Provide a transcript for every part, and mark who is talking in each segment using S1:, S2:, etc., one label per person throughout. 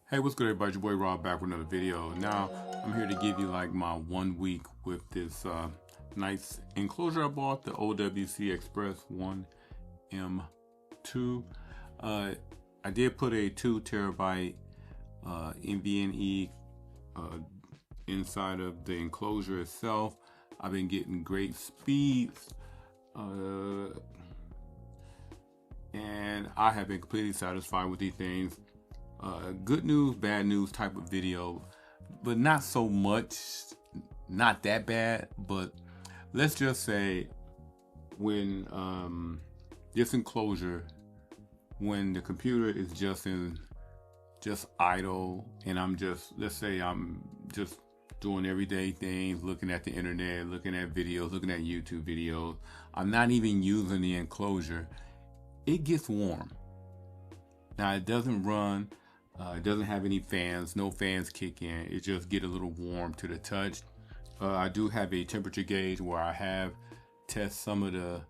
S1: Hey, what's good everybody? Your boy Rob back with another video. Now, I'm here to give you like my 1 week with this nice enclosure I bought, the OWC Express 1M2. I did put a 2 terabyte NVMe inside of the enclosure itself. I've been getting great speeds and I have been completely satisfied with these things. Good news, bad news type of video, but not so much, not that bad. But let's just say when this enclosure, when the computer is just idle and let's say I'm just doing everyday things, looking at the internet, looking at videos, looking at YouTube videos, I'm not even using the enclosure, it gets warm. Now it doesn't run, it doesn't have any fans, no fans kick in, it just get a little warm to the touch. I do have a temperature gauge where I have test some of the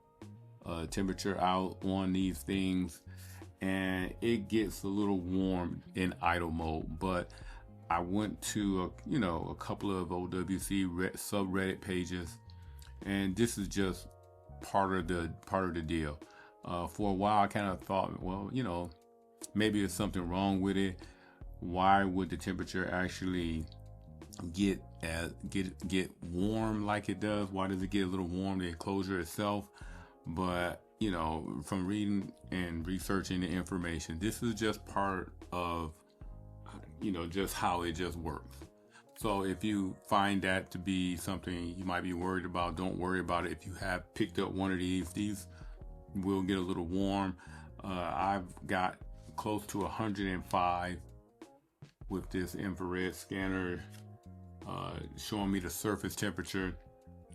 S1: temperature out on these things, and it gets a little warm in idle mode. But I went to a couple of OWC subreddit pages, and this is just part of the deal. For a while I kind of thought, well, maybe there's something wrong with it. Why would the temperature actually get warm like it does? Why does it get a little warm, the enclosure itself? But from reading and researching the information, this is just part of just how it just works. So if you find that to be something you might be worried about, don't worry about it. If you have picked up one of these will get a little warm. I've got close to 105 with this infrared scanner showing me the surface temperature,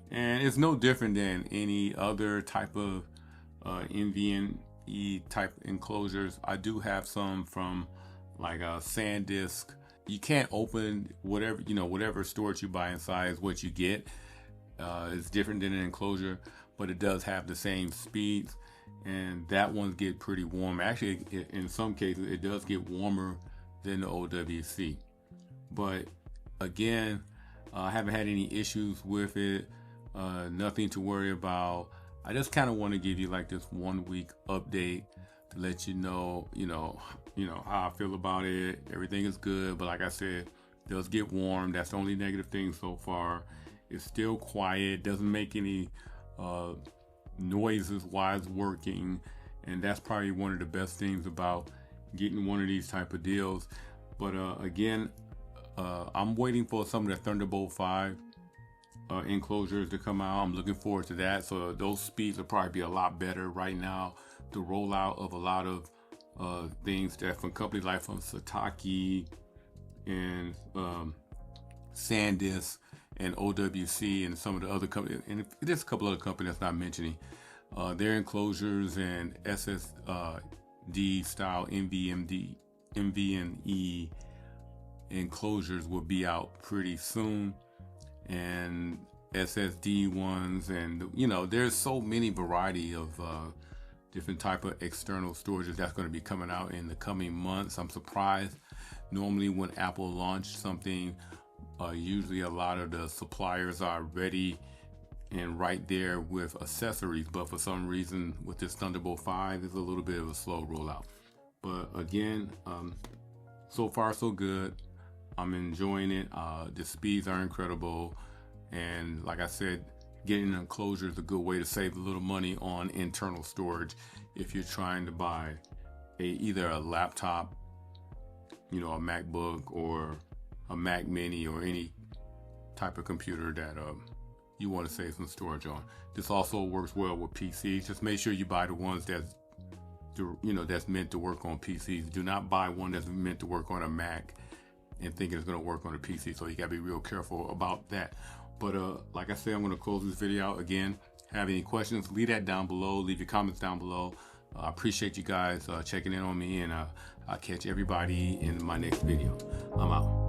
S1: and it's no different than any other type of NVMe type enclosures. I do have some from like a SanDisk. You can't open whatever storage you buy inside is what you get. It's different than an enclosure, but it does have the same speeds, and that ones get pretty warm. Actually, in some cases it does get warmer than the OWC. But again, I haven't had any issues with it, nothing to worry about. I just kind of want to give you like this 1 week update to let you know how I feel about it. Everything is good, but like I said, it does get warm. That's the only negative thing so far. It's still quiet, doesn't make any noises while it's working, and that's probably one of the best things about getting one of these type of deals. But again, I'm waiting for some of the Thunderbolt 5 enclosures to come out. I'm looking forward to that. So those speeds will probably be a lot better. Right now, the rollout of a lot of things that from companies like from Sataki and SanDisk and OWC and some of the other companies, and there's a couple other companies that's not mentioning, their enclosures and SSD style NVMe enclosures will be out pretty soon, and SSD ones, and there's so many variety of different type of external storages that's going to be coming out in the coming months. I'm surprised. Normally when Apple launched something, usually a lot of the suppliers are ready and right there with accessories, but for some reason with this Thunderbolt 5 it's a little bit of a slow rollout. But again, so far so good. I'm enjoying it. The speeds are incredible, and like I said, getting an enclosure is a good way to save a little money on internal storage if you're trying to buy either a laptop, a MacBook or a Mac Mini or any type of computer that you want to save some storage on. This also works well with PCs. Just make sure you buy the ones that's meant to work on PCs. Do not buy one that's meant to work on a Mac and think it's going to work on a PC. So you got to be real careful about that. But like I said, I'm going to close this video out. Again, have any questions, leave that down below. Leave your comments down below. I appreciate you guys checking in on me, and I'll catch everybody in my next video. I'm out.